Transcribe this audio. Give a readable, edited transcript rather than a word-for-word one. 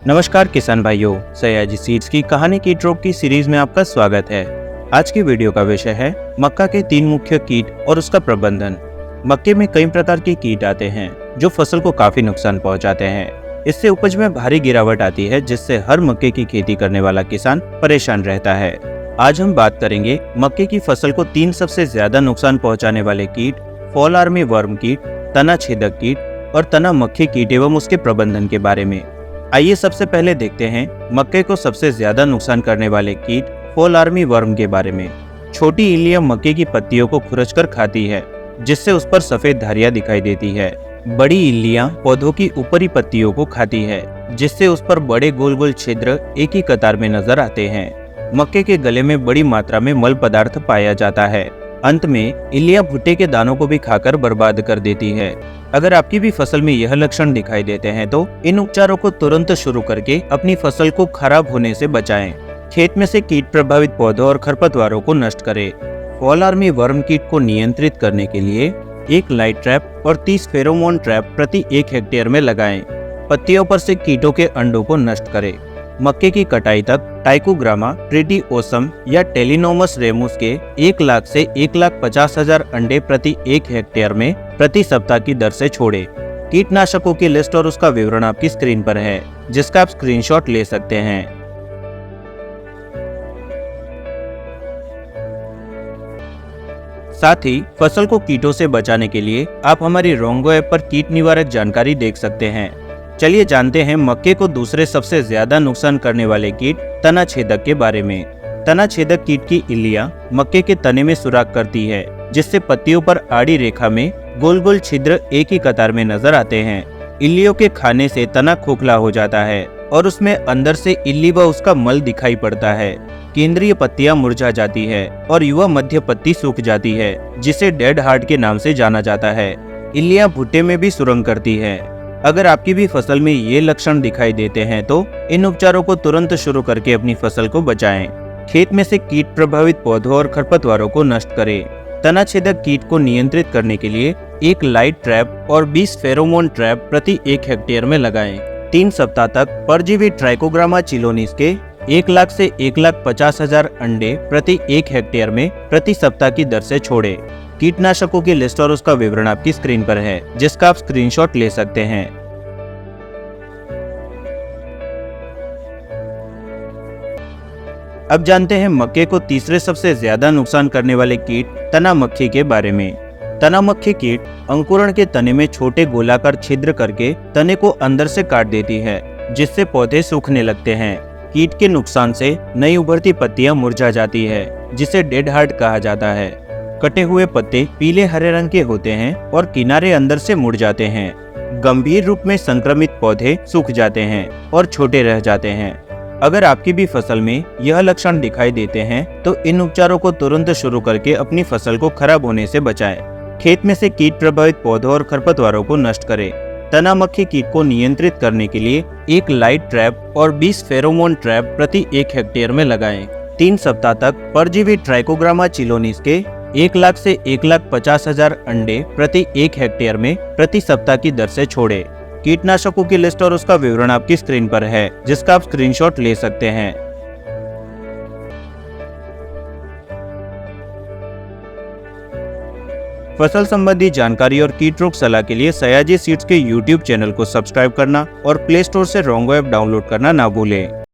नमस्कार किसान भाइयों, सयाजी सीड्स की कहानी कीट रोग की सीरीज में आपका स्वागत है। आज की वीडियो का विषय है मक्का के 3 मुख्य कीट और उसका प्रबंधन। मक्के में कई प्रकार के कीट आते हैं जो फसल को काफी नुकसान पहुंचाते हैं। इससे उपज में भारी गिरावट आती है जिससे हर मक्के की खेती करने वाला किसान परेशान रहता है। आज हम बात करेंगे मक्के की फसल को 3 सबसे ज्यादा नुकसान पहुँचाने वाले कीट, फॉल आर्मी वर्म कीट, तना छेदक कीट और तना मक्खी कीट एवं उसके प्रबंधन के बारे में। आइए सबसे पहले देखते हैं मक्के को सबसे ज्यादा नुकसान करने वाले कीट फॉल आर्मी वर्म के बारे में। छोटी इल्लियां मक्के की पत्तियों को खुरचकर खाती है जिससे उस पर सफेद धारियां दिखाई देती है। बड़ी इल्लियां पौधों की ऊपरी पत्तियों को खाती है जिससे उस पर बड़े गोल गोल छिद्र एक ही कतार में नजर आते हैं। मक्के के गले में बड़ी मात्रा में मल पदार्थ पाया जाता है। अंत में इल्लियां भुट्टे के दानों को भी खाकर बर्बाद कर देती है। अगर आपकी भी फसल में यह लक्षण दिखाई देते हैं तो इन उपचारों को तुरंत शुरू करके अपनी फसल को खराब होने से बचाएं। खेत में से कीट प्रभावित पौधों और खरपतवारों को नष्ट करें। फॉल आर्मी वर्म कीट को नियंत्रित करने के लिए एक लाइट ट्रैप और 30 फेरोमोन ट्रैप प्रति 1 हेक्टेयर में लगाएं। पत्तियों पर से कीटों के अंडों को नष्ट करें। मक्के की कटाई तक टाइकोग्रामा, ट्रिटिओसम या टेलिनोमस रेमुस के 1 लाख से 1,50,000 अंडे प्रति 1 हेक्टेयर में प्रति सप्ताह की दर से छोड़ें। कीटनाशकों की लिस्ट और उसका विवरण आपकी स्क्रीन पर है जिसका आप स्क्रीनशॉट ले सकते हैं। साथ ही फसल को कीटों से बचाने के लिए आप हमारी रोंगो ऐप पर कीट निवारक जानकारी देख सकते हैं। चलिए जानते हैं मक्के को दूसरे सबसे ज्यादा नुकसान करने वाले कीट तना छेदक के बारे में। तना छेदक कीट की इल्लियां मक्के के तने में सुराख करती है जिससे पत्तियों पर आड़ी रेखा में गोल गोल छिद्र एक ही कतार में नजर आते हैं। इल्लियों के खाने से तना खोखला हो जाता है और उसमें अंदर से इल्ली व उसका मल दिखाई पड़ता है। केंद्रीय पत्तियां मुरझा जाती है और युवा मध्य पत्ती सूख जाती है जिसे डेड हार्ट के नाम से जाना जाता है। इल्लियां भुट्टे में भी सुरंग करती है। अगर आपकी भी फसल में ये लक्षण दिखाई देते हैं तो इन उपचारों को तुरंत शुरू करके अपनी फसल को बचाएं। खेत में से कीट प्रभावित पौधों और खरपतवारों को नष्ट करें। तना छेदक कीट को नियंत्रित करने के लिए एक लाइट ट्रैप और 20 फेरोमोन ट्रैप प्रति 1 हेक्टेयर में लगाएं। 3 सप्ताह तक परजीवी ट्राइकोग्रामा चिलोनिस के 1 लाख से 1,50,000 अंडे प्रति 1 हेक्टेयर में प्रति सप्ताह की दर से छोड़ें। कीटनाशकों की लिस्ट और उसका विवरण आपकी स्क्रीन पर है जिसका आप स्क्रीनशॉट ले सकते हैं। अब जानते हैं मक्के को तीसरे सबसे ज्यादा नुकसान करने वाले कीट तना मक्खी के बारे में। तना मक्खी कीट अंकुरण के तने में छोटे गोलाकार छिद्र करके तने को अंदर से काट देती है जिससे पौधे सूखने लगते हैं। कीट के नुकसान से नई उभरती पत्तियां मुरझा जाती है जिसे डेड हार्ट कहा जाता है। कटे हुए पत्ते पीले हरे रंग के होते हैं और किनारे अंदर से मुड़ जाते हैं। गंभीर रूप में संक्रमित पौधे सूख जाते हैं और छोटे रह जाते हैं। अगर आपकी भी फसल में यह लक्षण दिखाई देते हैं तो इन उपचारों को तुरंत शुरू करके अपनी फसल को खराब होने से बचाएं। खेत में से कीट प्रभावित पौधों और खरपतवारों को नष्ट करें। तना मक्खी कीट को नियंत्रित करने के लिए एक लाइट ट्रैप और 20 फेरोमोन ट्रैप प्रति 1 हेक्टेयर में लगाएं। 3 सप्ताह तक परजीवी ट्राइकोग्रामा चिलोनिस के 1 लाख से 1,50,000 अंडे प्रति 1 हेक्टेयर में प्रति सप्ताह की दर से छोड़ें। कीटनाशकों की लिस्ट और उसका विवरण आपकी स्क्रीन पर है जिसका आप स्क्रीनशॉट ले सकते हैं। फसल संबंधी जानकारी और कीट रोग सलाह के लिए सयाजी सीड्स के YouTube चैनल को सब्सक्राइब करना और प्ले स्टोर से रोंगो ऐप डाउनलोड करना ना भूलें।